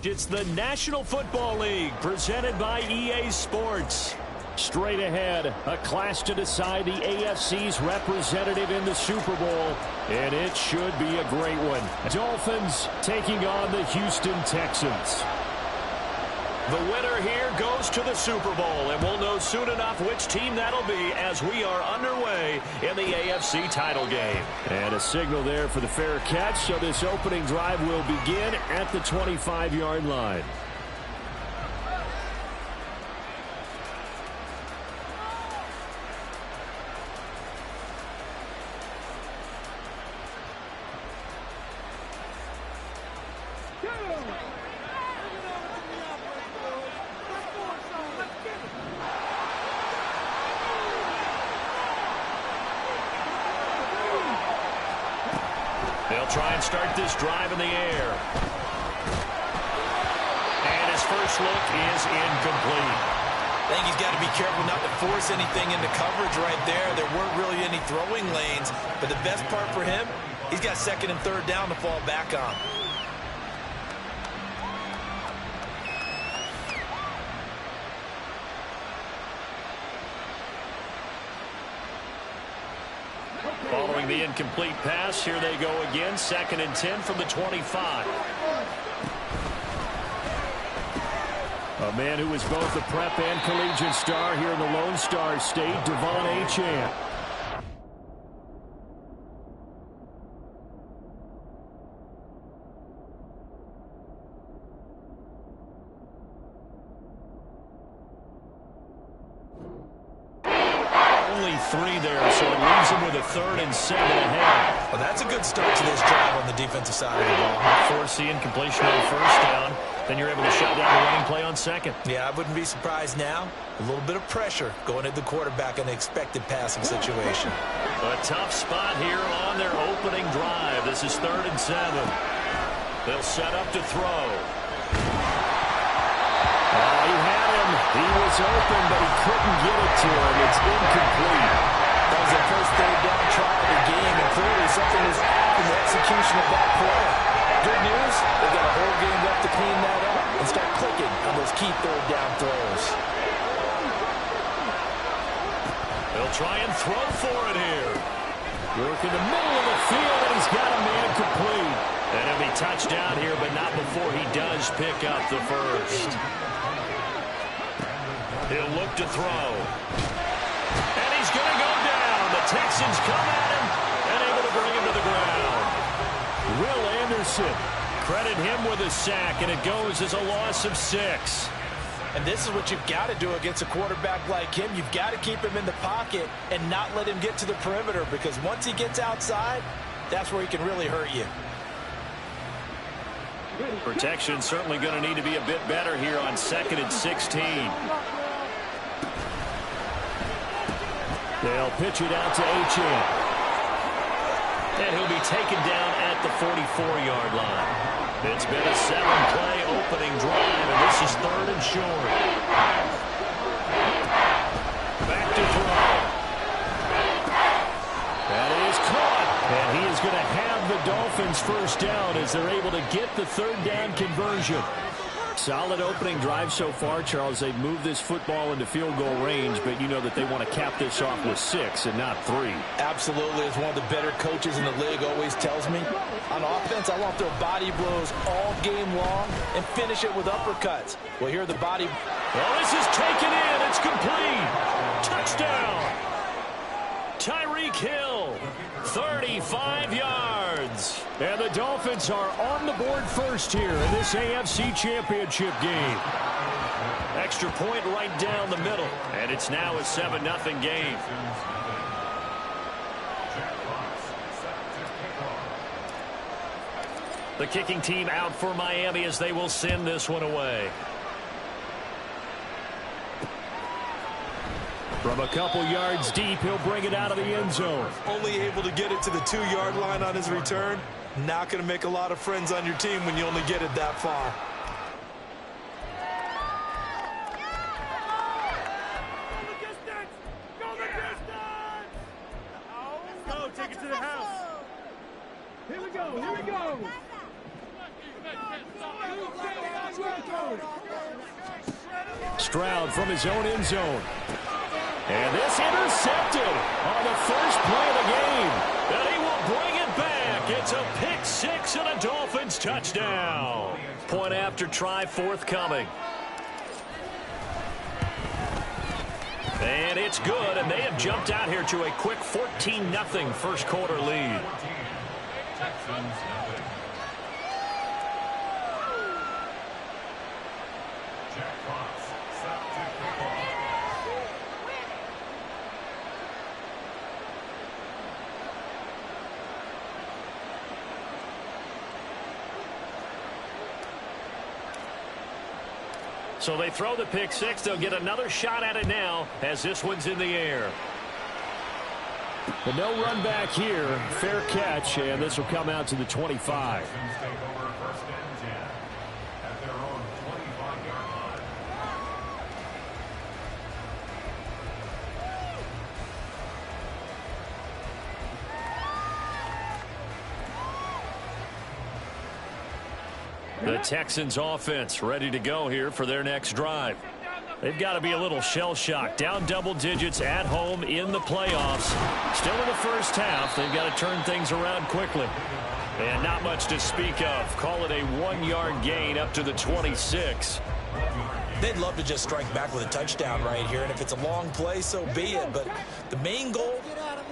It's the National Football League presented by EA Sports. Straight ahead, a clash to decide the AFC's representative in the Super Bowl, and it should be a great one. Dolphins taking on the Houston Texans. The winner here goes to the Super Bowl, and we'll know soon enough which team that'll be as we are underway in the AFC title game. And a signal there for the fair catch, so this opening drive will begin at the 25-yard line. They'll try and start this drive in the air. And his first look is incomplete. I think he's got to be careful not to force anything into coverage right there. There weren't really any throwing lanes, but the best part for him, he's got second and third down to fall back on. Following the incomplete pass, here they go again, second and 10 from the 25. A man who is both a prep and collegiate star here in the Lone Star State, Devon Achane. Only 3 there, so it leaves him with a 3rd and 7 ahead. Well, that's a good start to this drive on the defensive side of the ball. Force the incompletion on first down, then you're able to shut down the running play on second. Yeah, I wouldn't be surprised now. A little bit of pressure going at the quarterback in the expected passing situation. A tough spot here on their opening drive. This is 3rd and 7. They'll set up to throw. He had him. He was open, but he couldn't get it to him. It's incomplete. That was the first third down try of the game, and clearly something was in the execution of that play. Good news, they've got a whole game left to clean that up and start clicking on those key third down throws. They'll try and throw for it here. Work in the middle of the field, and he's got a man complete. And he'll be touchdown here, but not before he does pick up the first. He'll look to throw. And he's going to go down. The Texans come at him and able to bring him to the ground. Will Anderson, credit him with a sack, and it goes as a loss of 6. And this is what you've got to do against a quarterback like him. You've got to keep him in the pocket and not let him get to the perimeter, because once he gets outside, that's where he can really hurt you. Protection certainly going to need to be a bit better here on 2nd and 16. They'll pitch it out to Achane. And he'll be taken down at the 44-yard line. It's been a 7-play opening drive, and this is 3rd and short. Back to throw. That is caught. And he is going to have the Dolphins first down as they're able to get the 3rd down conversion. Solid opening drive so far, Charles. They've moved this football into field goal range, but you know that they want to cap this off with 6 and not 3. Absolutely. As one of the better coaches in the league always tells me, on offense, I want their body blows all game long and finish it with uppercuts. Well, here the body. Well, this is taken in. It's complete. Touchdown. Tyreek Hill, 35 yards. And the Dolphins are on the board first here in this AFC Championship game. Extra point right down the middle. And it's now a 7-0 game. The kicking team out for Miami as they will send this one away. From a couple yards deep, he'll bring it out of the end zone. Only able to get it to the 2-yard line on his return. Not going to make a lot of friends on your team when you only get it that far. Go, take it to the house. Here we go, here we go. Stroud from his own end zone. And this intercepted on the first play of the game. And he will bring it back. It's a pick six and a Dolphins touchdown. Point after try forthcoming. And it's good, and they have jumped out here to a quick 14-0 first quarter lead. So they throw the pick six. They'll get another shot at it now as this one's in the air. But no run back here. Fair catch, and this will come out to the 25. The Texans offense ready to go here for their next drive. They've got to be a little shell-shocked. Down double digits at home in the playoffs. Still in the first half. They've got to turn things around quickly. And not much to speak of. Call it a 1-yard gain up to the 26. They'd love to just strike back with a touchdown right here. And if it's a long play, so be it. But the main goal,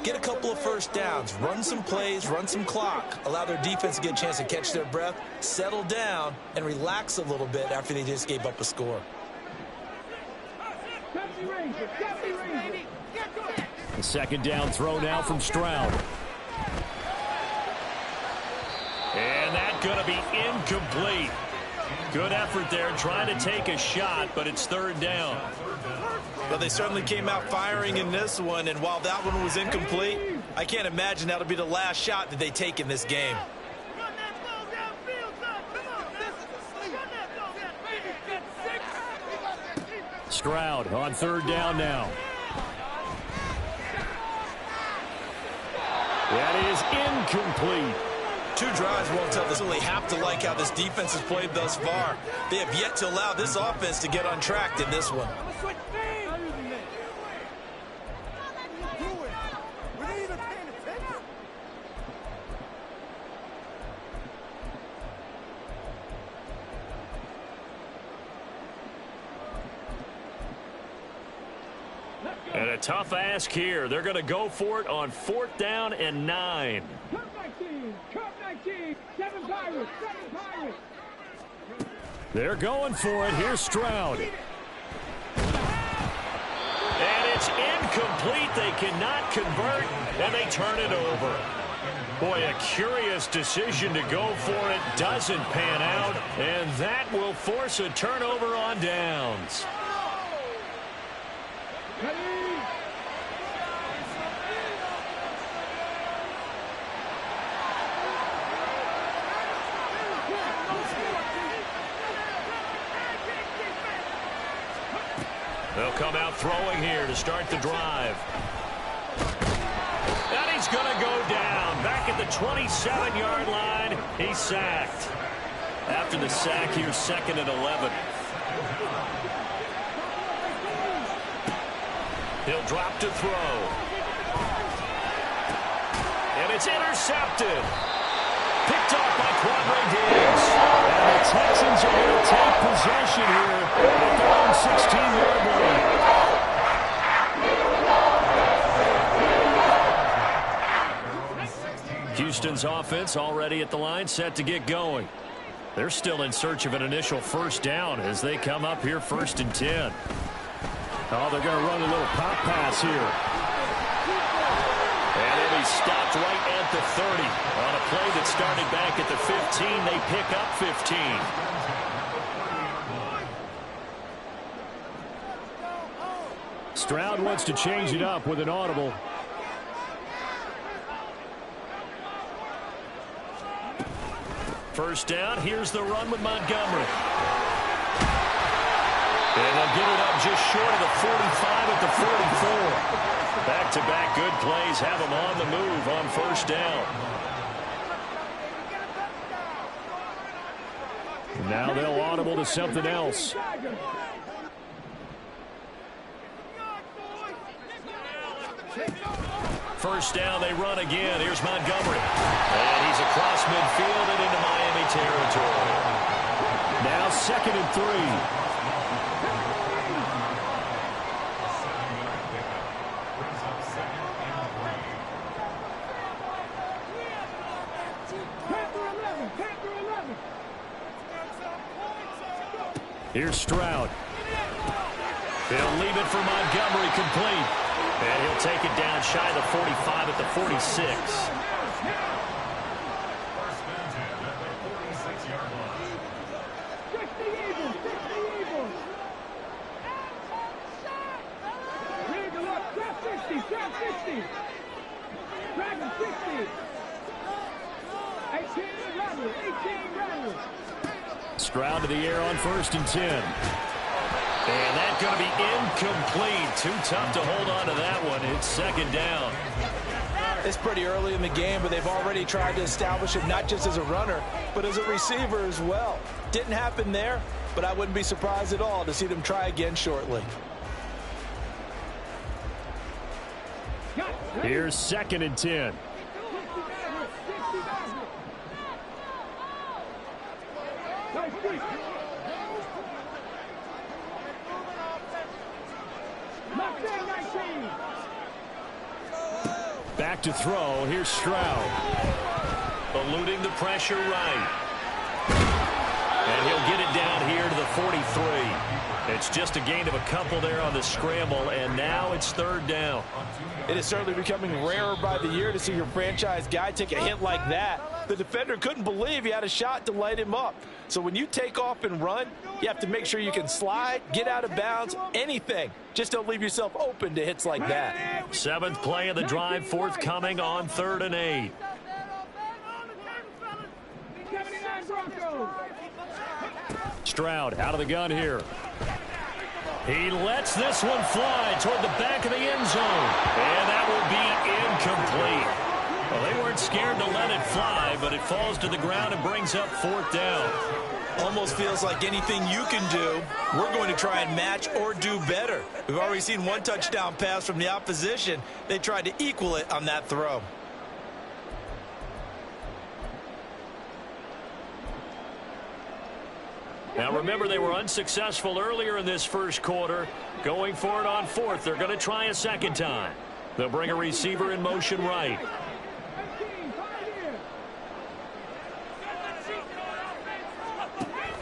get a couple of first downs, run some plays, run some clock, allow their defense to get a chance to catch their breath, settle down, and relax a little bit after they just gave up a score. The second down throw now from Stroud. And that's going to be incomplete. Good effort there trying to take a shot, but it's third down. Well, they certainly came out firing in this one, and while that one was incomplete, I can't imagine that'll be the last shot that they take in this game. Stroud on third down now. That is incomplete. Two drives won't tell us. They have to like how this defense has played thus far. They have yet to allow this offense to get untracked in this one. And a tough ask here. They're going to go for it on fourth down and 9. They're going for it. Here's Stroud. And it's incomplete. They cannot convert, and they turn it over. Boy, a curious decision to go for it. Doesn't pan out, and that will force a turnover on downs. They'll come out throwing here to start the drive. And he's going to go down. Back at the 27-yard line, he's sacked. After the sack, here's second and 11. He'll drop to throw. And it's intercepted. Picked off by Quadre Diggs. And the Texans are going to take possession here at their own 16-yard line. Houston's offense already at the line, set to get going. They're still in search of an initial first down as they come up here first and 10. Oh, they're going to run a little pop pass here. And it'll be stopped right at the 30. On a play that started back at the 15, they pick up 15. Stroud wants to change it up with an audible. First down, here's the run with Montgomery. And they'll get it up just short of the 45 at the 44. Back-to-back good plays have them on the move on first down. Now they'll audible to something else. First down, they run again. Here's Montgomery. And he's across midfield and into Miami territory. Now 2nd and 3. Here's Stroud. He'll leave it for Montgomery, complete. And he'll take it down shy of the 45 at the 46. Stroud to the air on 1st and 10. And that's going to be incomplete. Too tough to hold on to that one. It's 2nd down. It's pretty early in the game, but they've already tried to establish him not just as a runner, but as a receiver as well. Didn't happen there, but I wouldn't be surprised at all to see them try again shortly. Here's 2nd and 10. Back to throw. Here's Stroud. Eluding the pressure right. And he'll get it down here to the 43. It's just a gain of a couple there on the scramble, and now it's 3rd down. It is certainly becoming rarer by the year to see your franchise guy take a hit like that. The defender couldn't believe he had a shot to light him up. So when you take off and run, you have to make sure you can slide, get out of bounds, anything. Just don't leave yourself open to hits like that. 7th play of the drive, forthcoming on 3rd and 8. Stroud out of the gun here. He lets this one fly toward the back of the end zone. And that will be incomplete. Well, they weren't scared to let it fly, but it falls to the ground and brings up 4th down. Almost feels like anything you can do, we're going to try and match or do better. We've already seen one touchdown pass from the opposition. They tried to equal it on that throw. Now remember, they were unsuccessful earlier in this first quarter. Going for it on 4th. They're going to try a 2nd time. They'll bring a receiver in motion right.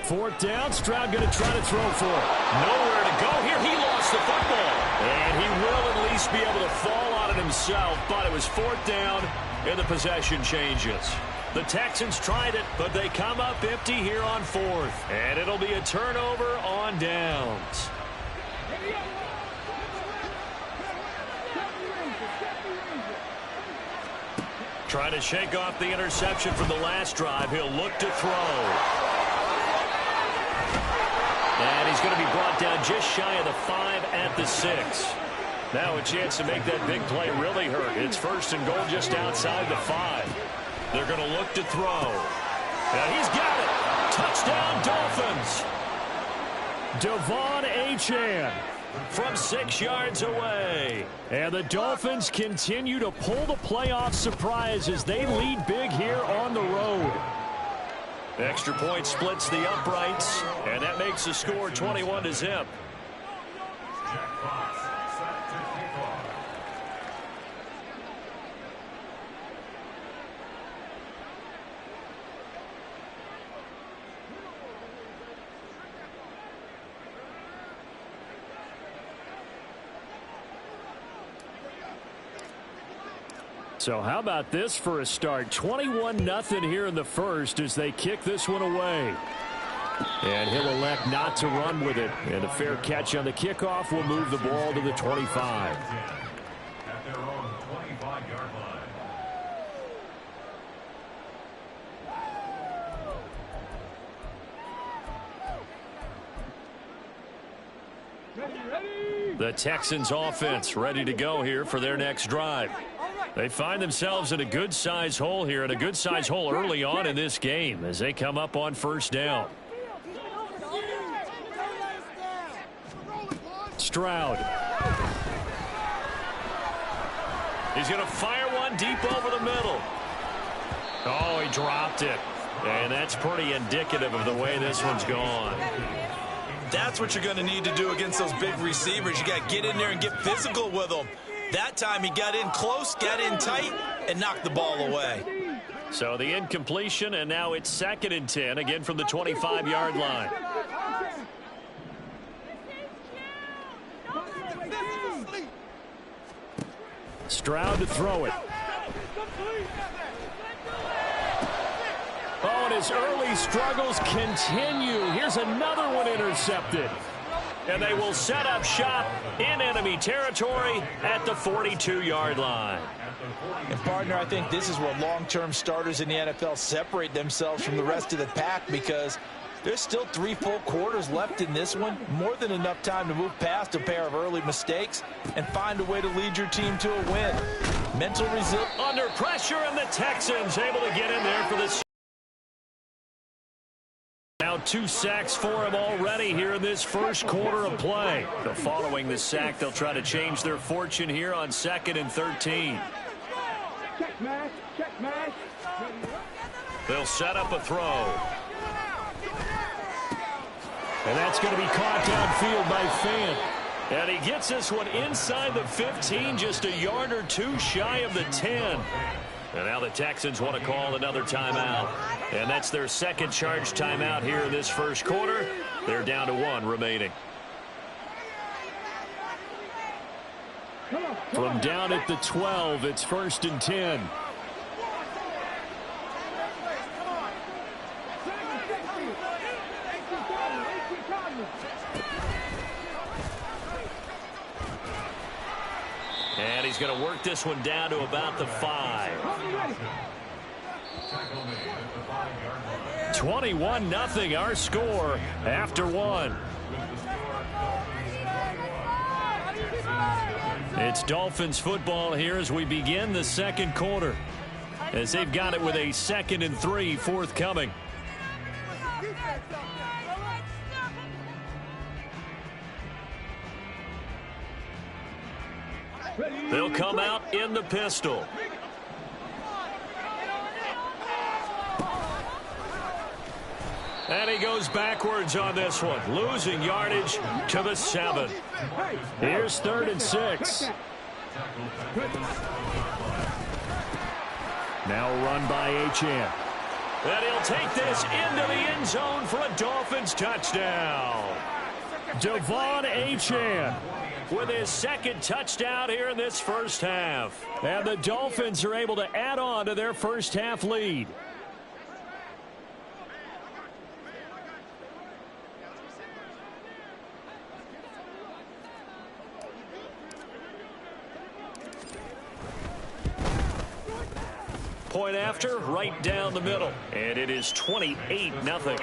Fourth down. Stroud going to try to throw for it. Nowhere to go here. He lost the football. And he will at least be able to fall on it himself. But it was 4th down and the possession changes. The Texans tried it, but they come up empty here on 4th. And it'll be a turnover on downs. Trying to shake off the interception from the last drive. He'll look to throw. And he's going to be brought down just shy of the 5 at the 6. Now a chance to make that big play really hurt. It's 1st and goal just outside the 5. They're going to look to throw. And he's got it. Touchdown, Dolphins. Devon Achane from 6 yards away. And the Dolphins continue to pull the playoff surprise as they lead big here on the road. Extra point splits the uprights, and that makes the score 21-0. So how about this for a start? 21-0 here in the first as they kick this one away. And he'll elect not to run with it. And a fair catch on the kickoff will move the ball to the 25. At their own 25-yard line. The Texans offense ready to go here for their next drive. They find themselves in a good-sized hole here, and a good-sized hole early on in this game as they come up on 1st down. Stroud. He's going to fire one deep over the middle. Oh, he dropped it. And that's pretty indicative of the way this one's gone. That's what you're going to need to do against those big receivers. You got to get in there and get physical with them. That time he got in close, got in tight, and knocked the ball away. So the incompletion, and now it's 2nd and 10, again from the 25-yard line. Stroud to throw it. Oh, and his early struggles continue. Here's another one intercepted. And they will set up shop in enemy territory at the 42-yard line. And, partner, I think this is where long-term starters in the NFL separate themselves from the rest of the pack, because there's still 3 full quarters left in this one. More than enough time to move past a pair of early mistakes and find a way to lead your team to a win. Mental resilience. Under pressure, and the Texans able to get in there for the... Now 2 sacks for him already here in this first quarter of play. So following the sack, they'll try to change their fortune here on 2nd and 13. They'll set up a throw. And that's going to be caught downfield by Fant. And he gets this one inside the 15, just a yard or 2 shy of the 10. And now the Texans want to call another timeout. And that's their second charge timeout here in this first quarter. They're down to 1 remaining. From down at the 12, it's 1st and 10. And he's going to work this one down to about the 5. 21-0 our score after 1. It's Dolphins football here as we begin the second quarter, as they've got it with a 2nd and 3 forthcoming. They'll come out in the pistol. And he goes backwards on this one, losing yardage to the 7. Here's 3rd and 6. Now a run by Achane. And he'll take this into the end zone for a Dolphins touchdown. Devon Achane with his 2nd touchdown here in this first half. And the Dolphins are able to add on to their first half lead. Point after, right down the middle. And it is 28-0.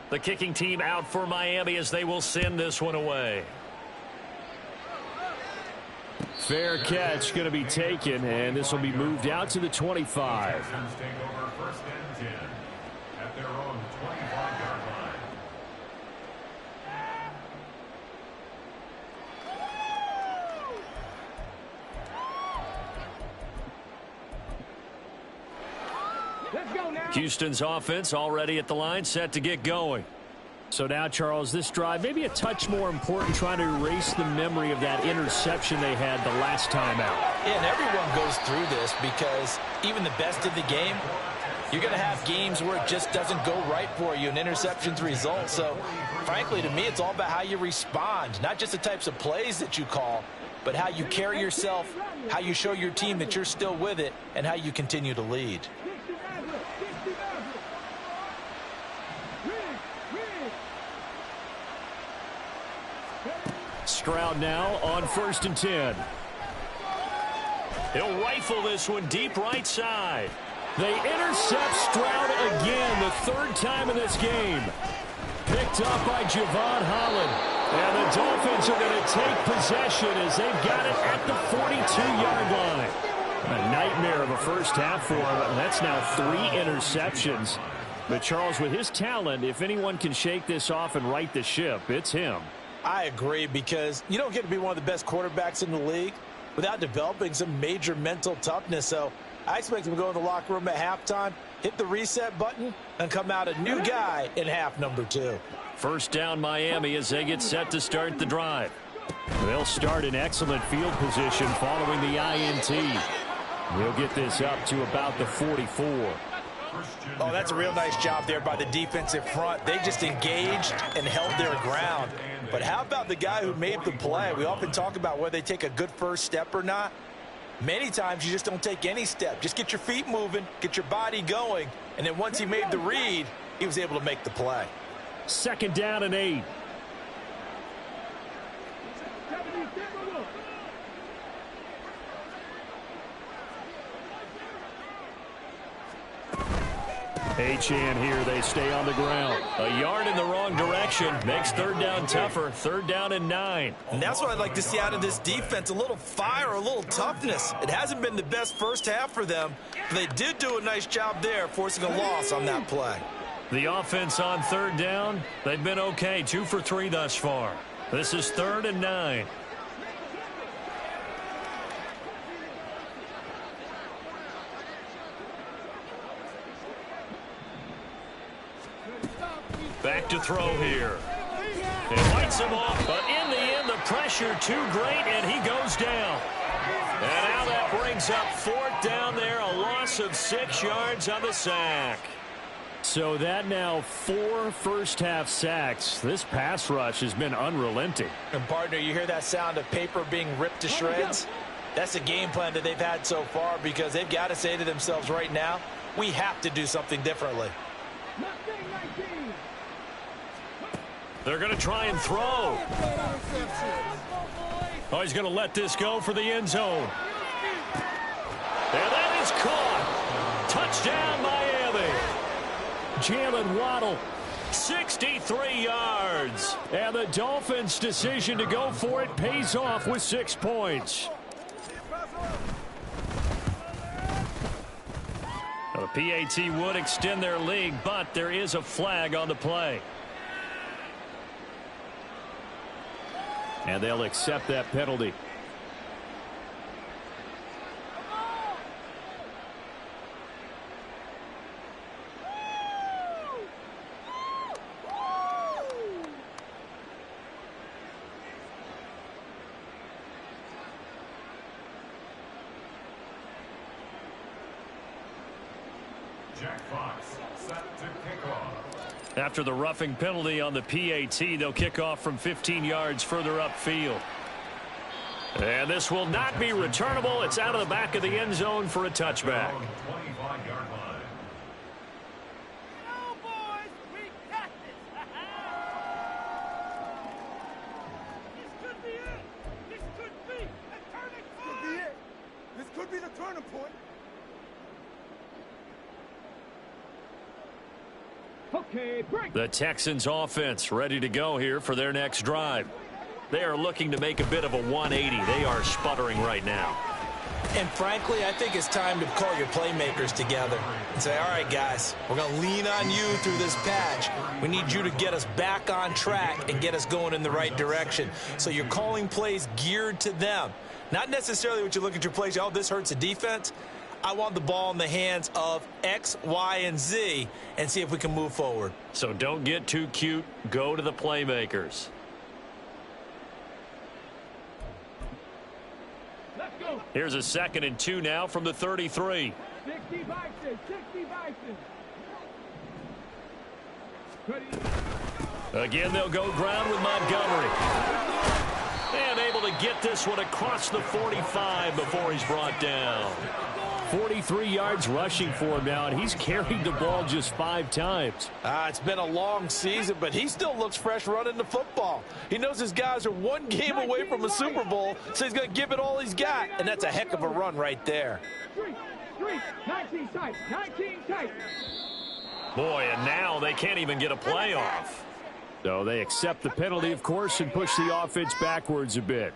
The kicking team out for Miami as they will send this one away. Fair catch going to be taken, and this will be moved out to the 25. Houston's offense already at the line, set to get going. So now, Charles, this drive maybe a touch more important, trying to erase the memory of that interception they had the last time out. Yeah, and everyone goes through this, because even the best of the game, you're going to have games where it just doesn't go right for you, and interceptions result. So, frankly, to me, it's all about how you respond, not just the types of plays that you call, but how you carry yourself, how you show your team that you're still with it, and how you continue to lead. Stroud now on 1st and 10. He'll rifle this one deep right side. They intercept Stroud again, the third time in this game. Picked up by Javon Holland. And the Dolphins are going to take possession as they've got it at the 42-yard line. A nightmare of a first half for him. That's now 3 interceptions. But Charles, with his talent, if anyone can shake this off and right the ship, it's him. I agree, because you don't get to be one of the best quarterbacks in the league without developing some major mental toughness. So I expect him to go in the locker room at halftime, hit the reset button, and come out a new guy in half number 2. First down Miami as they get set to start the drive. They'll start in excellent field position following the INT. They'll get this up to about the 44. Oh, that's a real nice job there by the defensive front. They just engaged and held their ground. But how about the guy who made the play? We often talk about whether they take a good first step or not. Many times you just don't take any step. Just get your feet moving, get your body going, and then once he made the read, he was able to make the play. Second down and 8. Achane here, they stay on the ground. A yard in the wrong direction makes third down tougher. Third down and 9. And that's what I'd like to see out of this defense, a little fire, a little toughness. It hasn't been the best first half for them, but they did do a nice job there, forcing a loss on that play. The offense on third down, they've been okay, 2 for 3 thus far. This is 3rd and 9. Back to throw here. It lights him off, but in the end, the pressure too great, and he goes down. And now that brings up 4th down there, a loss of 6 yards on the sack. So that now 4 first-half sacks. This pass rush has been unrelenting. And, partner, you hear that sound of paper being ripped to shreds? That's the game plan that they've had so far, because they've got to say to themselves right now, we have to do something differently. They're going to try and throw. Oh, he's going to let this go for the end zone. And that is caught. Touchdown, Miami. Jalen Waddle, 63 yards. And the Dolphins' decision to go for it pays off with 6 points. Now, the PAT would extend their lead, but there is a flag on the play. And they'll accept that penalty. Jack Fox set to kick off. After the roughing penalty on the PAT, they'll kick off from 15 yards further upfield. And this will not be returnable. It's out of the back of the end zone for a touchback. 25-yard line. Oh, boys, we got this. This could be it. This could be a turning point. This could be it. This could be the turning point. Okay, break. The Texans offense ready to go here for their next drive. They are looking to make a bit of a 180. They are sputtering right now. And frankly, I think it's time to call your playmakers together and say, all right, guys, we're going to lean on you through this patch. We need you to get us back on track and get us going in the right direction. So you're calling plays geared to them. Not necessarily what you look at your plays, oh, this hurts the defense. I want the ball in the hands of X, Y, and Z and see if we can move forward. So don't get too cute. Go to the playmakers. Let's go. Here's a 2nd and 2 now from the 33. 60 Bison, 60 Bison. Ready? Again, they'll go ground with Montgomery. And able to get this one across the 45 before he's brought down. 43 yards rushing for him now, and he's carried the ball just 5 times. It's been a long season, but he still looks fresh running the football. He knows his guys are 1 game away from a Super Bowl, so he's going to give it all he's got, and that's a heck of a run right there. 3, 19 tight, 19 tight. Boy, and now they can't even get a play off. So they accept the penalty, of course, and push the offense backwards a bit.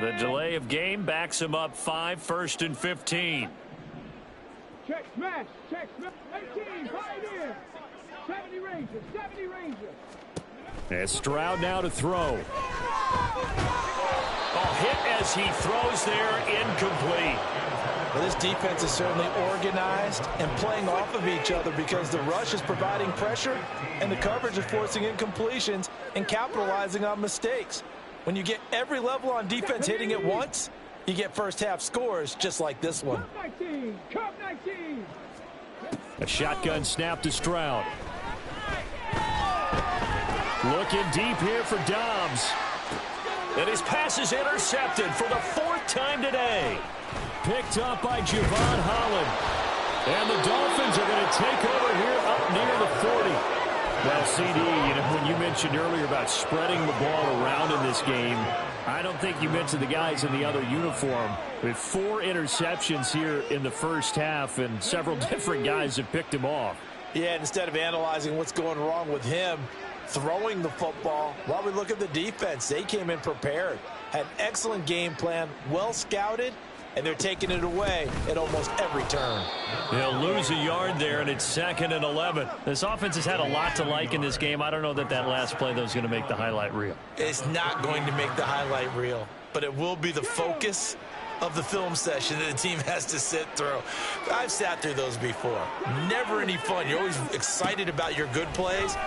The delay of game backs him up 5, 1st and 15. Check smash, 18, 5 in. 70 Rangers, 70 Rangers. And Stroud now to throw. Oh, hit as he throws there, incomplete. Well, this defense is certainly organized and playing off of each other because the rush is providing pressure and the coverage is forcing incompletions and capitalizing on mistakes. When you get every level on defense hitting at once, you get first half scores just like this one. Cup 19. A shotgun snap to Stroud. Looking deep here for Dobbs. And his pass is intercepted for the 4th time today. Picked up by Javon Holland. And the Dolphins are going to take over here up near the 40. Well, CD, when you mentioned earlier about spreading the ball around in this game, I don't think you mentioned the guys in the other uniform. With 4 interceptions here in the first half, and several different guys have picked him off. Yeah, instead of analyzing what's going wrong with him throwing the football, while we look at the defense, they came in prepared, had an excellent game plan, well scouted, and they're taking it away at almost every turn. They'll lose a yard there, and it's 2nd and 11. This offense has had a lot to like in this game. I don't know that last play, though, is going to make the highlight reel. It's not going to make the highlight reel, but it will be the focus of the film session that the team has to sit through. I've sat through those before. Never any fun. You're always excited about your good plays,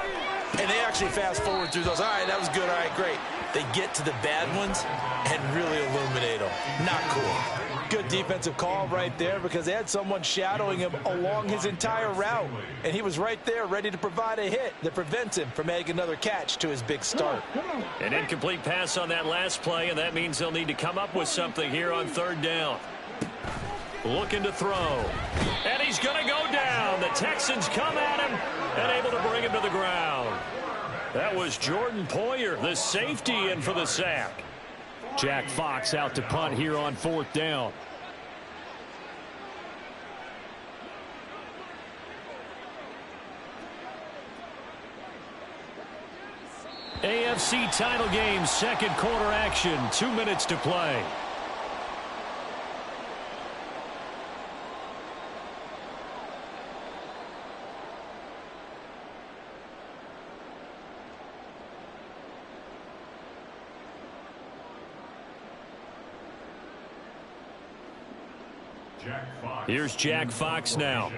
and they actually fast forward through those. All right, that was good. All right, great. They get to the bad ones and really illuminate them. Not cool. Good defensive call right there because they had someone shadowing him along his entire route, and he was right there ready to provide a hit that prevents him from making another catch to his big start. An incomplete pass on that last play, and that means they'll need to come up with something here on 3rd down. Looking to throw. And he's going to go down. The Texans come at him and able to bring him to the ground. That was Jordan Poyer, the safety, in for the sack. Jack Fox out to punt here on 4th down. AFC title game, 2nd quarter action, 2 minutes to play. Here's Jack Fox now.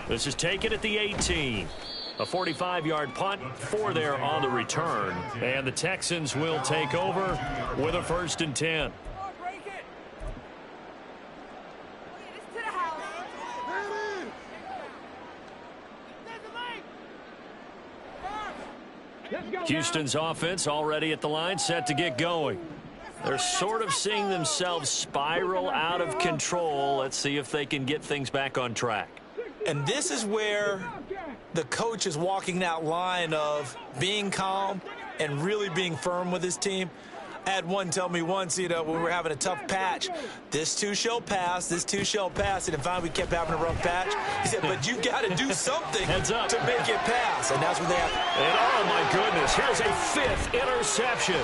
This is taken at the 18. A 45-yard punt, 4 there on the return. And the Texans will take over with a 1st and 10. Houston's offense already at the line, set to get going. They're sort of seeing themselves spiral out of control. Let's see if they can get things back on track. And this is where the coach is walking that line of being calm and really being firm with his team. I had one tell me once, when we were having a tough patch, this too shall pass, this too shall pass. And finally we kept having a rough patch. He said, but you got to do something to make it pass. And that's what they have. And oh, my goodness, here's a 5th interception.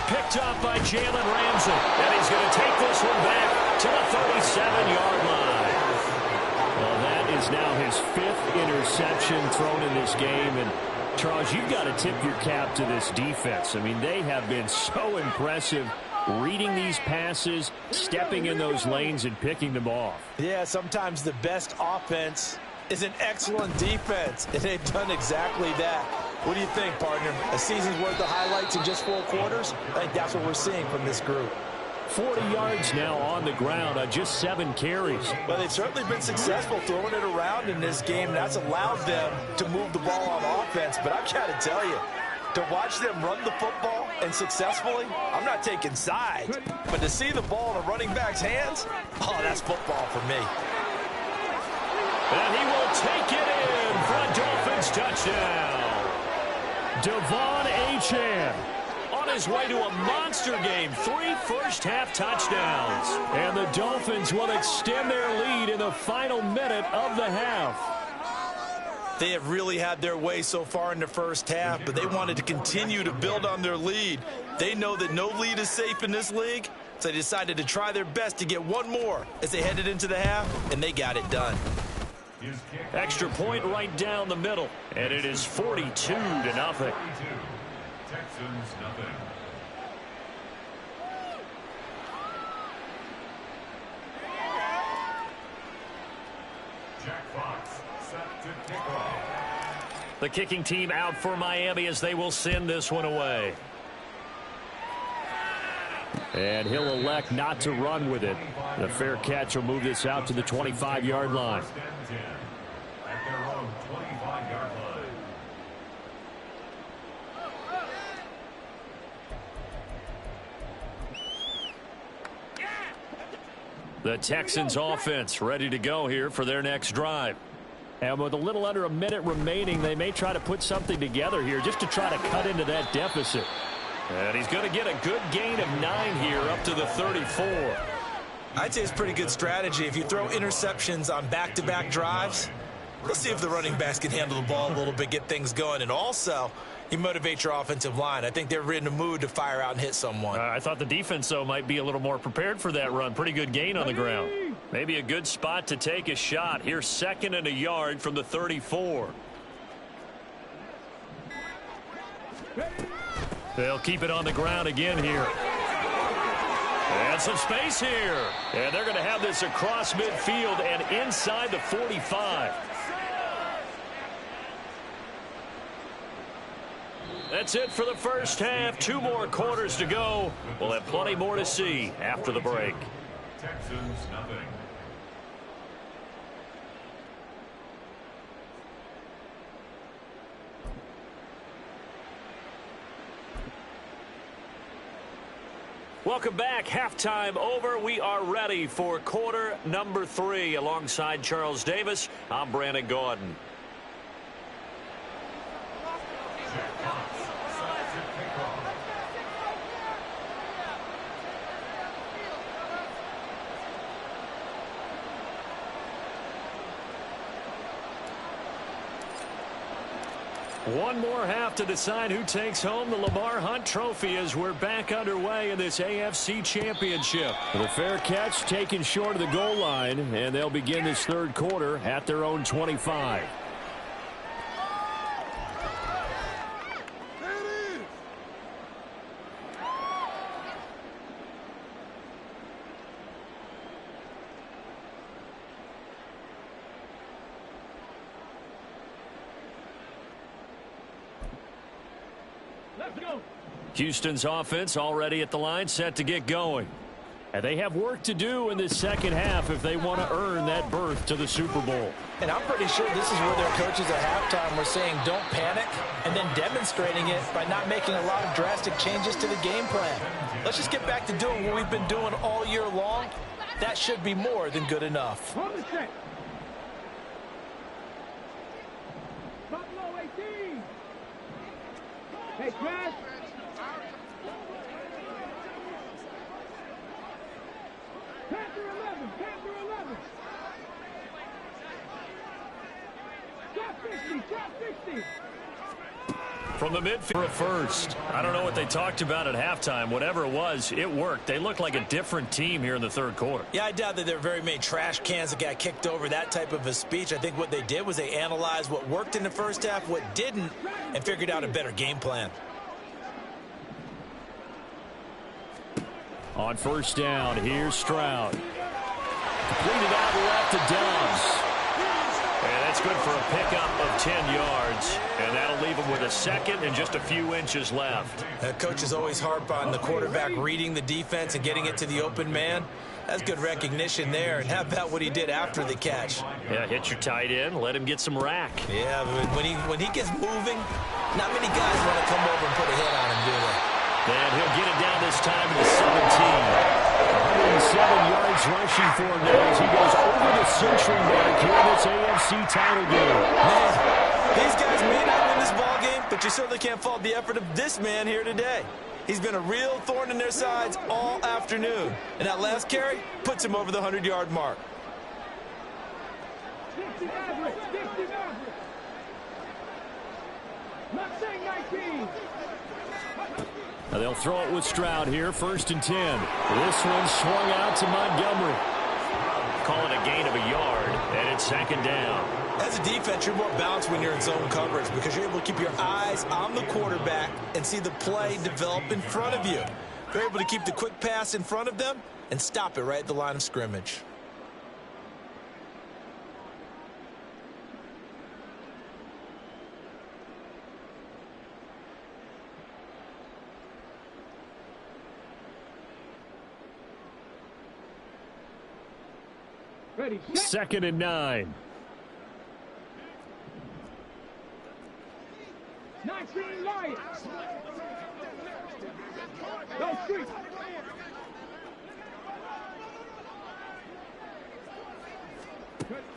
Picked up by Jalen Ramsey. And he's going to take this one back to the 37-yard line. Well, that is now his 5th interception thrown in this game. And, Charles, you've got to tip your cap to this defense. I mean, they have been so impressive reading these passes, stepping in those lanes, and picking them off. Yeah, sometimes the best offense is an excellent defense, and they've done exactly that. What do you think, partner? A season's worth of highlights in just 4 quarters? I think that's what we're seeing from this group. 40 yards now on the ground on just 7 carries. Well, they've certainly been successful throwing it around in this game. That's allowed them to move the ball on offense. But I've got to tell you, to watch them run the football and successfully, I'm not taking sides. But to see the ball in a running back's hands, oh, that's football for me. And he will take it in for a Dolphins touchdown. Devon Achane on his way to a monster game. 3 first-half touchdowns. And the Dolphins will extend their lead in the final minute of the half. They have really had their way so far in the first half, but they wanted to continue to build on their lead. They know that no lead is safe in this league, so they decided to try their best to get one more as they headed into the half, and they got it done. Extra point right down the middle, and it is 42-0. Texans nothing. Jack Fox set to kick off. The kicking team out for Miami as they will send this one away. And he'll elect not to run with it. The fair catch will move this out to the 25-yard line. At their own 25-yard line. The Texans offense ready to go here for their next drive. And with a little under a minute remaining, they may try to put something together here just to try to cut into that deficit. And he's going to get a good gain of 9 here up to the 34. I'd say it's pretty good strategy. If you throw interceptions on back-to-back drives, let's see if the running backs can handle the ball a little bit, get things going. And also, you motivate your offensive line. I think they're in the mood to fire out and hit someone. I thought the defense, though, might be a little more prepared for that run. Pretty good gain on the ground. Maybe a good spot to take a shot. Here's 2nd and a yard from the 34. They'll keep it on the ground again here. And some space here. And they're going to have this across midfield and inside the 45. That's it for the first half. 2 more quarters to go. We'll have plenty more to see after the break. Texans nothing. Welcome back. Halftime over. We are ready for quarter number 3. Alongside Charles Davis, I'm Brandon Gordon. Jack Fox set to kick off. One more half to decide who takes home the Lamar Hunt Trophy as we're back underway in this AFC Championship. The fair catch taken short of the goal line, and they'll begin this third quarter at their own 25. Houston's offense already at the line, set to get going. And they have work to do in this second half if they want to earn that berth to the Super Bowl. And I'm pretty sure this is where their coaches at halftime were saying don't panic, and then demonstrating it by not making a lot of drastic changes to the game plan. Let's just get back to doing what we've been doing all year long. That should be more than good enough. Hey, Chris. Panther 11, Panther 11. Drop 50, drop 50. From the midfield for a first. I don't know what they talked about at halftime. Whatever it was, it worked. They look like a different team here in the third quarter. Yeah, I doubt that there are very many trash cans that got kicked over, that type of a speech. I think what they did was they analyzed what worked in the first half, what didn't, and figured out a better game plan. On first down, here's Stroud. Completed out left to Dobbs. And That's good for a pickup of 10 yards, and that'll leave him with a second and just a few inches left. Coach is always harp on the quarterback reading the defense and getting it to the open man. That's good recognition there. And how about what he did after the catch? Yeah, hit your tight end, let him get some rack. Yeah, but when he gets moving, not many guys want to come over and put a hit on him, do they? And he'll get it down this time to 17. 107 yards rushing for him now as he goes over the century mark here in this AFC title game. Man, these guys may not win this ball game, but you certainly can't fault the effort of this man here today. He's been a real thorn in their sides all afternoon. And that last carry puts him over the 100-yard mark. Now they'll throw it with Stroud here, 1st and 10. This one swung out to Montgomery. Call it a gain of a yard, and it's 2nd down. As a defense, you're more balanced when you're in zone coverage because you're able to keep your eyes on the quarterback and see the play develop in front of you. You're able to keep the quick pass in front of them and stop it right at the line of scrimmage. Ready, 2nd and 9. 19 Lions. Go street.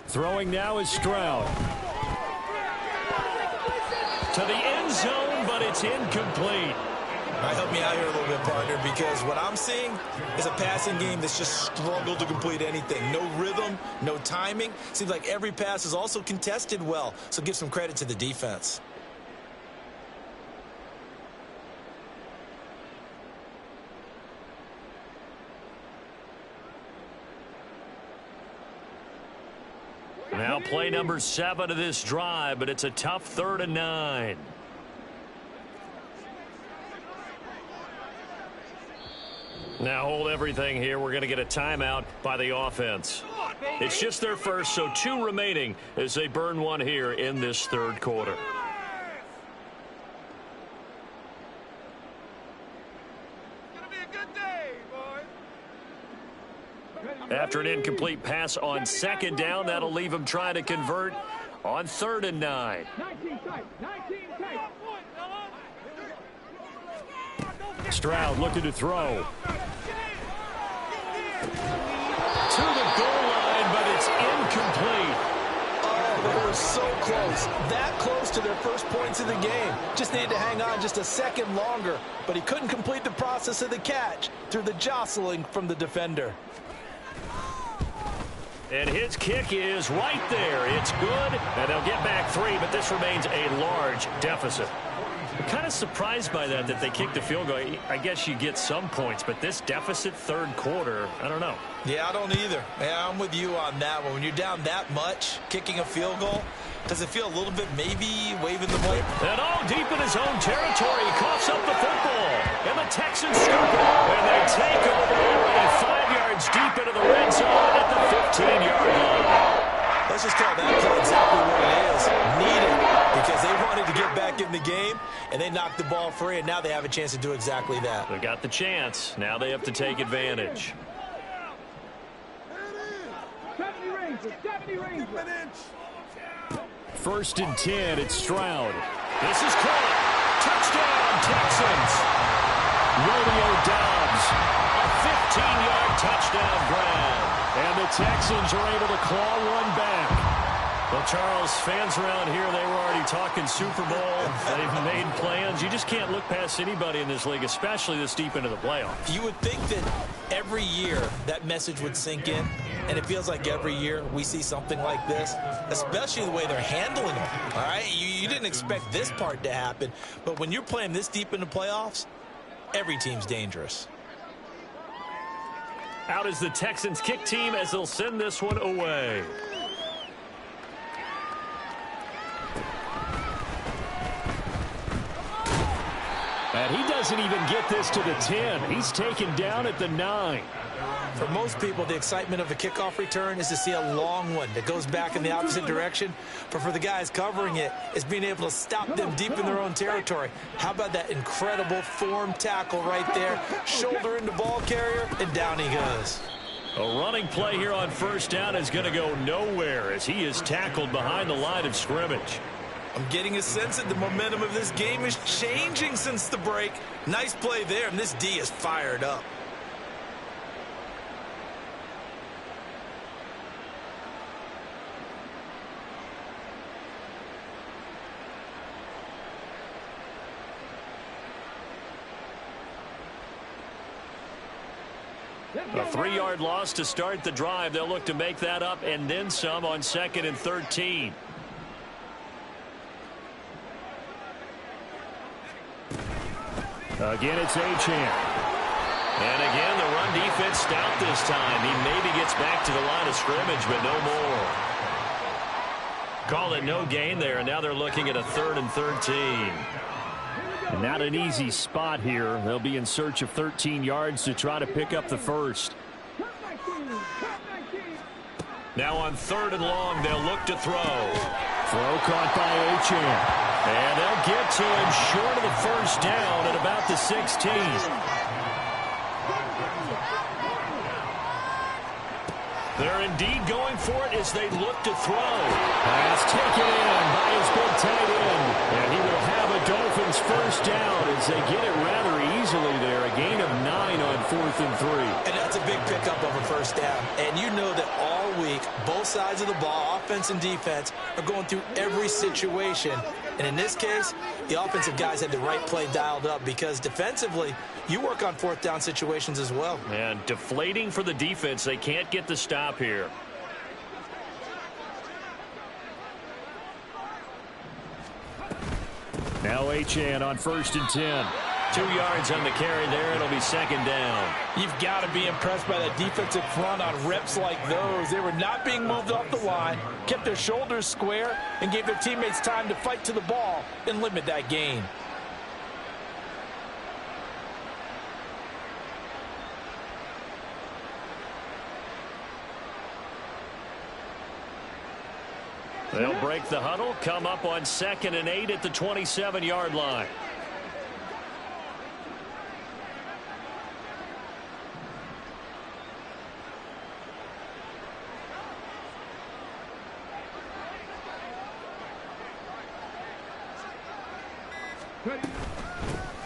Throwing now is Stroud. To the end zone, but it's incomplete. All right, help me out here a little bit, partner, because what I'm seeing is a passing game that's just struggled to complete anything. No rhythm, no timing. Seems like every pass is also contested well, so give some credit to the defense. Now play number 7 of this drive, but it's a tough 3rd and 9. Now hold everything here. We're going to get a timeout by the offense. It's just their first, so 2 remaining as they burn one here in this 3rd quarter. After an incomplete pass on 2nd down, that'll leave him trying to convert on 3rd and 9. 19 tight. 19 tight. Stroud looking to throw. To the goal line, but it's incomplete. Oh, they were so close. That close to their first points of the game. Just needed to hang on just a second longer, but he couldn't complete the process of the catch through the jostling from the defender. And his kick is right there. It's good, and they'll get back 3, but this remains a large deficit. I'm kind of surprised by that they kicked the field goal. I guess you get some points, but this deficit 3rd quarter, I don't know. Yeah, I don't either. Yeah, I'm with you on that one. When you're down that much, kicking a field goal, does it feel a little bit maybe waving the ball? And all deep in his own territory, he coughs up the football. And the Texans scoop it, and they take over already 5 yards deep into the red zone at the 15-yard line. Let's just call that play exactly what it is. Needed, because they wanted to get back in the game, and they knocked the ball free, and now they have a chance to do exactly that. They got the chance. Now they have to take advantage. 70 Rangers. 70 Rangers. 1st and 10, it's Stroud. This is caught. Touchdown, Texans. Romeo Dobbs, a 15-yard touchdown grab. And the Texans are able to claw one back. Well, Charles, fans around here, they were already talking Super Bowl. They've made plans. You just can't look past anybody in this league, especially this deep into the playoffs. You would think that every year that message would sink in, and it feels like every year we see something like this, especially the way they're handling it. All right, you didn't expect this part to happen, but when you're playing this deep in the playoffs, every team's dangerous. Out is the Texans kick team as they'll send this one away. And he doesn't even get this to the 10. He's taken down at the 9. For most people, the excitement of a kickoff return is to see a long one that goes back in the opposite direction. But for the guys covering it, it's being able to stop them deep in their own territory. How about that incredible form tackle right there? Shoulder into ball carrier, and down he goes. A running play here on first down is going to go nowhere as he is tackled behind the line of scrimmage. I'm getting a sense that the momentum of this game is changing since the break. Nice play there, and this D is fired up. A 3-yard loss to start the drive. They'll look to make that up and then some on 2nd and 13. Again, it's Achane. And again, the run defense stout this time. He maybe gets back to the line of scrimmage, but no more. Call it no gain there, and now they're looking at a 3rd and 13. And not an easy spot here. They'll be in search of 13 yards to try to pick up the first. Now on 3rd and long, they'll look to throw. Throw caught by Achane. And they'll get to him short of the first down at about the 16. They're indeed going for it as they look to throw. Pass taken in by his big tight end. And he will have a Dolphins first down as they get it rather easily there. A gain of 9 on 4th and 3. And that's a big pickup of a first down. And you know that all week, both sides of the ball, offense and defense, are going through every situation. And in this case, the offensive guys had the right play dialed up because defensively, you work on 4th down situations as well. And deflating for the defense. They can't get the stop here. Now Achane on 1st and 10. 2 yards on the carry there. It'll be 2nd down. You've got to be impressed by that defensive front on reps like those. They were not being moved off the line, kept their shoulders square, and gave their teammates time to fight to the ball and limit that gain. They'll break the huddle, come up on 2nd and 8 at the 27-yard line.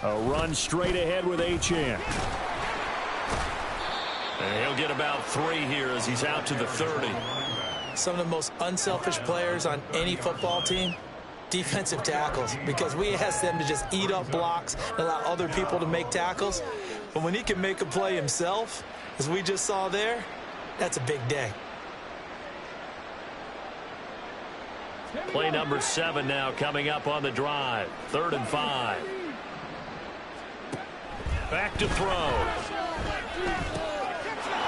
A run straight ahead with Achane. And he'll get about 3 here as he's out to the 30. Some of the most unselfish players on any football team, defensive tackles, because we ask them to just eat up blocks and allow other people to make tackles. But when he can make a play himself, as we just saw there, that's a big day. Play number 7 now coming up on the drive. 3rd and 5. Back to throw.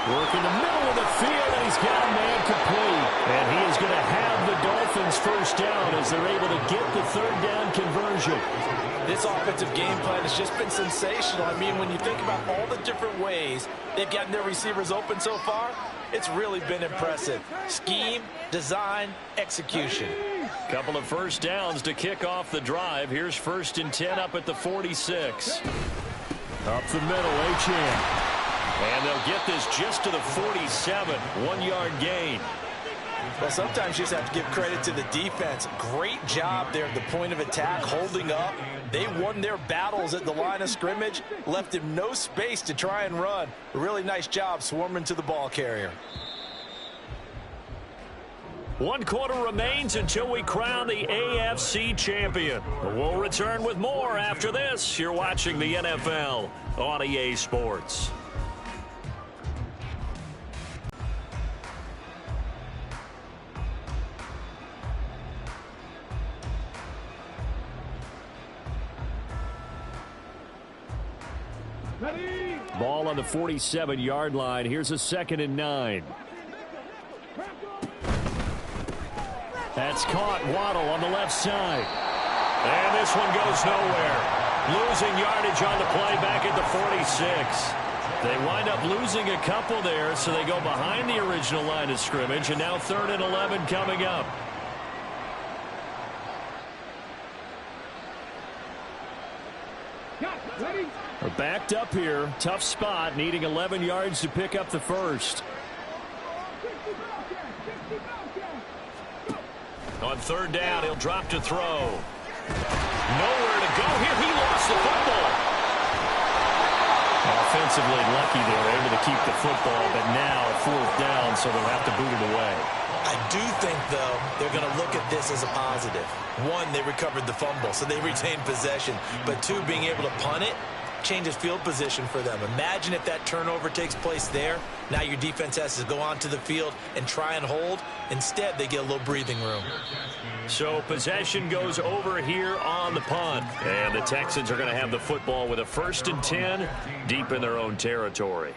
Work in the middle of the field, and he's got a man complete. And he is going to have the Dolphins first down as they're able to get the 3rd down conversion. This offensive game plan has just been sensational. I mean, when you think about all the different ways they've gotten their receivers open so far, it's really been impressive. Scheme, design, execution. Couple of first downs to kick off the drive. Here's 1st and 10 up at the 46. Up the middle, Achane. And they'll get this just to the 47. 1-yard gain. Well, sometimes you just have to give credit to the defense. Great job there at the point of attack, holding up. They won their battles at the line of scrimmage, left him no space to try and run. A really nice job swarming to the ball carrier. 1 quarter remains until we crown the AFC champion. We'll return with more after this. You're watching the NFL on EA Sports. Ball on the 47-yard line. Here's a 2nd and 9. That's caught. Waddle on the left side. And this one goes nowhere. Losing yardage on the play back at the 46. They wind up losing a couple there, so they go behind the original line of scrimmage, and now 3rd and 11 coming up. We're backed up here. Tough spot, needing 11 yards to pick up the first. On 3rd down, he'll drop to throw. Nowhere to go here. He lost the football. Offensively lucky they were able to keep the football, but now 4th down, so they'll have to boot it away. I do think, though, they're going to look at this as a positive. 1, they recovered the fumble, so they retained possession. But 2, being able to punt it changes field position for them. Imagine if that turnover takes place there. Now your defense has to go onto the field and try and hold. Instead, they get a little breathing room. So possession goes over here on the punt. And the Texans are going to have the football with a 1st and 10 deep in their own territory.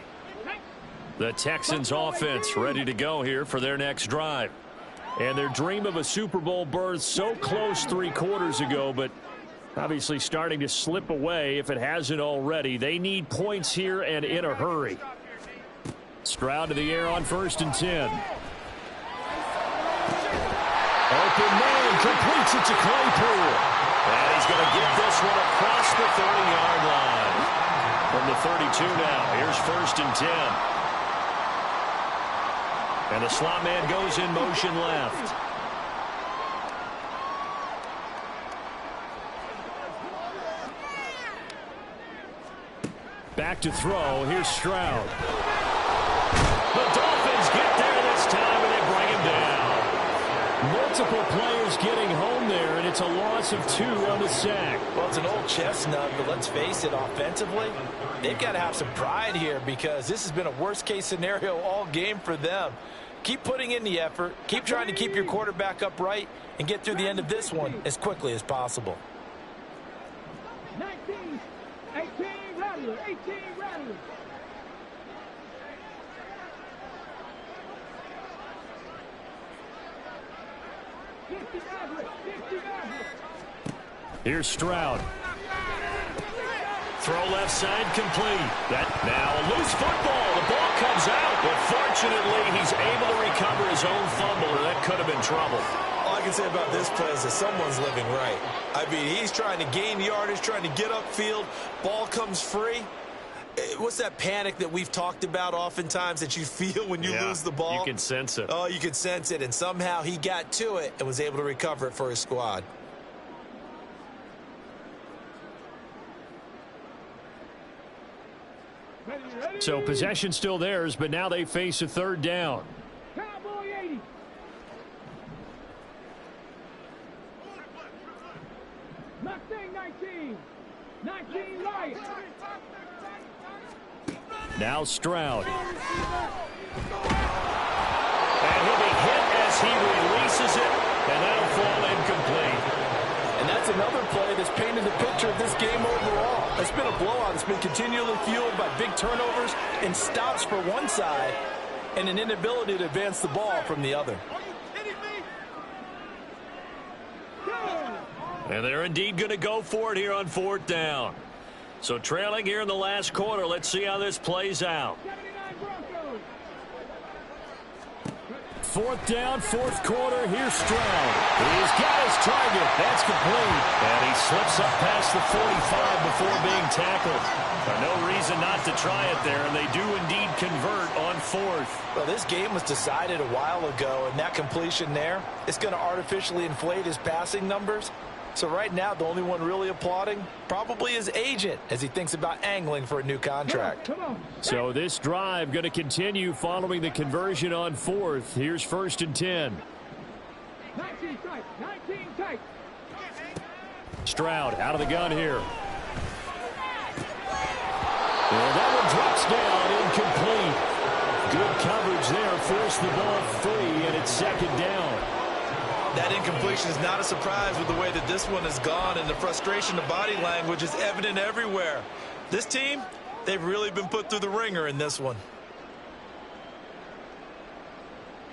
The Texans offense ready to go here for their next drive. And their dream of a Super Bowl berth so close 3 quarters ago, but obviously starting to slip away if it hasn't already. They need points here and in a hurry. Stroud to the air on 1st and 10. Open man, completes it to Claypool. And he's going to get this one across the 30-yard line. From the 32 now, here's 1st and 10. And the slot man goes in motion left. Back to throw. Here's Stroud. The Dolphins get there this time, and they bring him down. Multiple players getting home there, and it's a loss of 2 on the sack. Well, it's an old chestnut, but let's face it, offensively, they've got to have some pride here because this has been a worst-case scenario all game for them. Keep putting in the effort. Keep trying to keep your quarterback upright and get through the end of this one as quickly as possible. 19, 18, Rattler, 18, Rattler. Here's Stroud. Throw left side complete. That now a loose football. The ball comes out, but fortunately he's able to recover his own fumble, or that could have been trouble. All I can say about this play is that someone's living right. I mean, he's trying to gain yardage, trying to get upfield. Ball comes free. What's that panic that we've talked about oftentimes that you feel when you lose the ball? You can sense it. Oh, you can sense it, and somehow he got to it and was able to recover it for his squad. So possession still theirs, but now they face a 3rd down. Cowboy 80. Mustang 19. 19 Lions. Now Stroud. And he'll be hit as he releases it, and that'll fall incomplete. And that's another play that's painted the picture of this game overall. It's been a blowout. It's been continually fueled by big turnovers and stops for one side and an inability to advance the ball from the other. Are you kidding me? And they're indeed going to go for it here on 4th down. So trailing here in the last quarter. Let's see how this plays out. 79 Broncos. 4th down, 4th quarter. Here's Stroud. He's got his target. That's complete. And he slips up past the 45 before being tackled. No reason not to try it there, and they do indeed convert on 4th. Well, this game was decided a while ago, and that completion there is going to artificially inflate his passing numbers. So right now, the only one really applauding probably his agent as he thinks about angling for a new contract. Come on. So this drive going to continue following the conversion on 4th. Here's 1st and 10. 19 tight. 19 tight. Stroud out of the gun here. And that one drops down, incomplete. Good coverage there, forced the ball free, and it's 2nd down. That incompletion is not a surprise with the way that this one has gone, and the frustration of body language is evident everywhere. This team, they've really been put through the ringer in this one.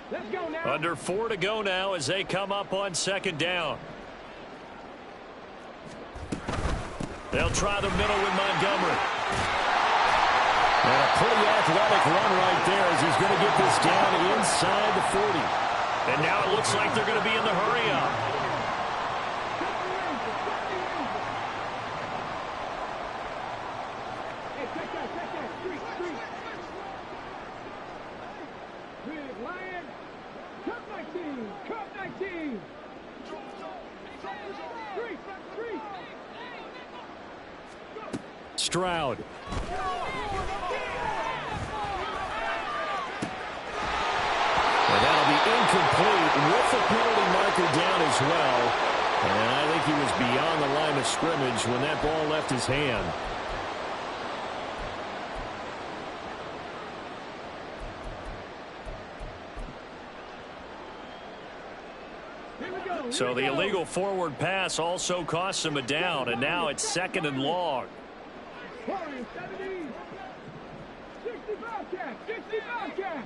Let's go now. Under 4 to go now as they come up on 2nd down. They'll try the middle with Montgomery. And a pretty athletic run right there as he's going to get this down inside the 40. And now it looks like they're going to be in the hurry-up. Stroud. And that'll be incomplete with the penalty marker down as well. And I think he was beyond the line of scrimmage when that ball left his hand. So the illegal forward pass also costs him a down, and now it's 2nd and long. 70, 65 catch, 65 catch.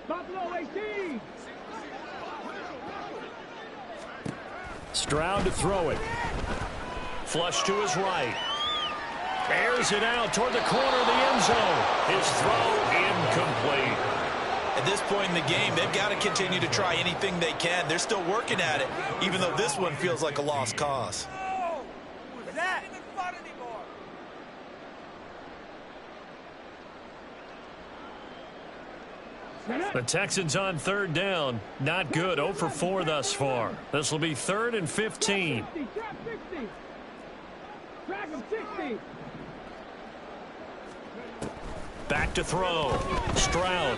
Buffalo 18. Stroud to throw it. Flush to his right. Airs it out toward the corner of the end zone. His throw incomplete. At this point in the game, they've got to continue to try anything they can. They're still working at it, even though this one feels like a lost cause. What's that? Not even fun anymore. The Texans on 3rd down. Not good. 0 for 4 thus far. This will be 3rd and 15. 60, trap 60. Track him 60. Back to throw. Stroud.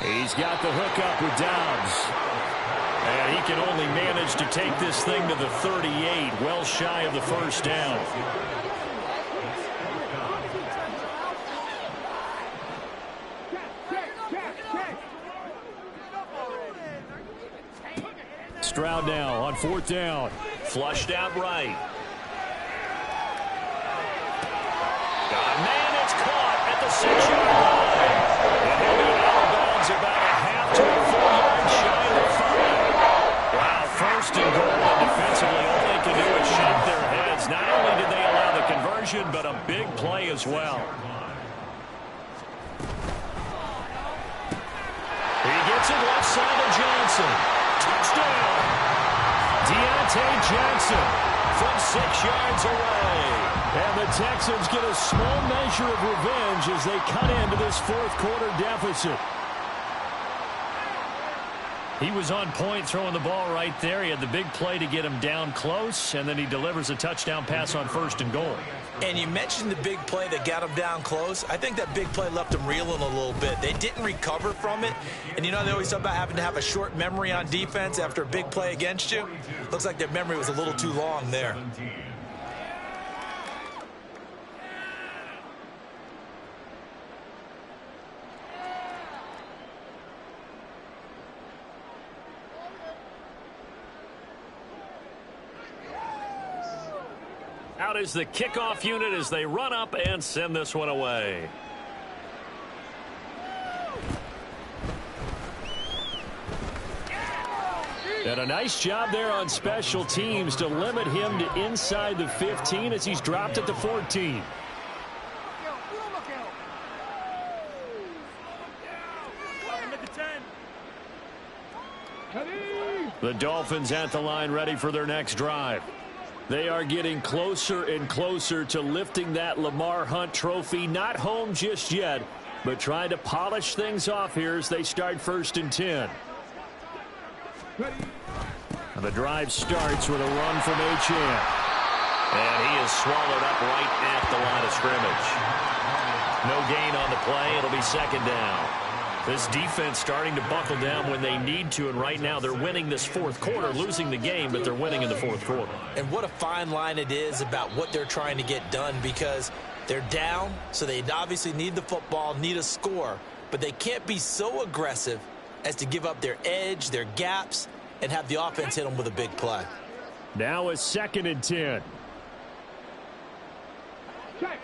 He's got the hook up with Dobbs. And he can only manage to take this thing to the 38, well shy of the 1st down. Stroud now on 4th down. Flushed out right. Man, it's caught at the 6-yard line. And he'll be out of bounds about a half to a 4-yard shy of the 5. Wow, 1st and goal, and defensively all they can do is shake their heads. Not only did they allow the conversion, but a big play as well. He gets it left side of Johnson. Touchdown! Deontay Johnson from 6 yards away. And the Texans get a small measure of revenge as they cut into this 4th quarter deficit. He was on point throwing the ball right there. He had the big play to get him down close, and then he delivers a touchdown pass on 1st and goal. And you mentioned the big play that got him down close. I think that big play left him reeling a little bit. They didn't recover from it. And you know, they always talk about having to have a short memory on defense after a big play against you. Looks like their memory was a little too long there. Out is the kickoff unit as they run up and send this one away. And a nice job there on special teams to limit him to inside the 15 as he's dropped at the 14. The Dolphins at the line ready for their next drive. They are getting closer and closer to lifting that Lamar Hunt trophy. Not home just yet, but trying to polish things off here as they start 1st and 10. And the drive starts with a run from Achane. And he is swallowed up right at the line of scrimmage. No gain on the play. It'll be 2nd down. This defense starting to buckle down when they need to, and right now they're winning this 4th quarter, losing the game, but they're winning in the 4th quarter. And what a fine line it is about what they're trying to get done, because they're down, so they obviously need the football, need a score, but they can't be so aggressive as to give up their edge, their gaps, and have the offense hit them with a big play. Now it's 2nd and 10. Check.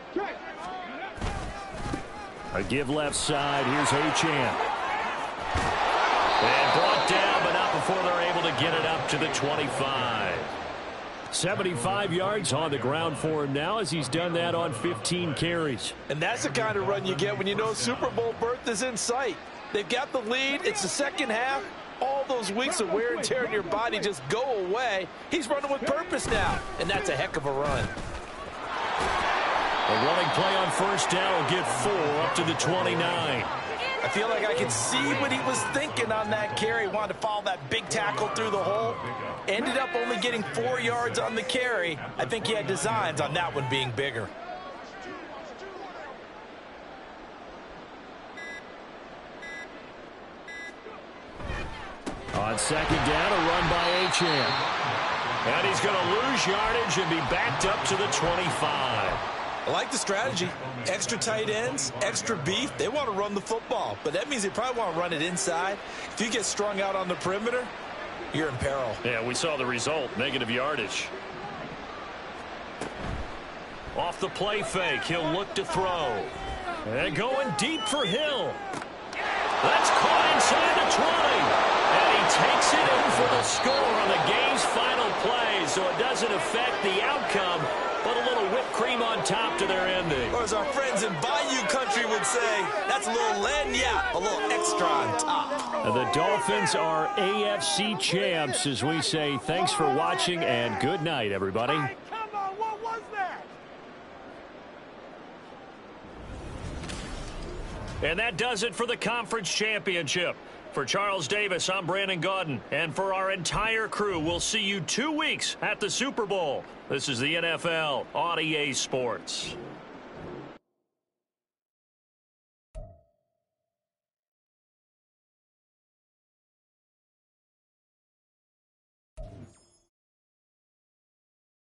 A give left side. Here's Achane. And brought down, but not before they're able to get it up to the 25. 75 yards on the ground for him now as he's done that on 15 carries. And that's the kind of run you get when you know Super Bowl berth is in sight. They've got the lead. It's the second half. All those weeks of wear and tear in your body just go away. He's running with purpose now, and that's a heck of a run. A running play on first down will get 4 up to the 29. I feel like I can see what he was thinking on that carry. Wanted to follow that big tackle through the hole. Ended up only getting 4 yards on the carry. I think he had designs on that one being bigger. On second down, a run by Achane. And he's going to lose yardage and be backed up to the 25. I like the strategy. Extra tight ends, extra beef. They want to run the football, but that means they probably want to run it inside. If you get strung out on the perimeter, you're in peril. Yeah, we saw the result, negative yardage. Off the play fake, he'll look to throw. And going deep for Hill. That's caught inside the 20. And he takes it in for the score on the game's final play, so it doesn't affect the outcome, but a little whipped cream on top to their ending. Or as our friends in Bayou Country would say, that's a little lagniappe, a little extra on top. The Dolphins are AFC champs as we say thanks for watching and good night, everybody. Hey, come on, what was that? And that does it for the conference championship. For Charles Davis, I'm Brandon Gaudin. And for our entire crew, we'll see you 2 weeks at the Super Bowl. This is the NFL on EA Sports.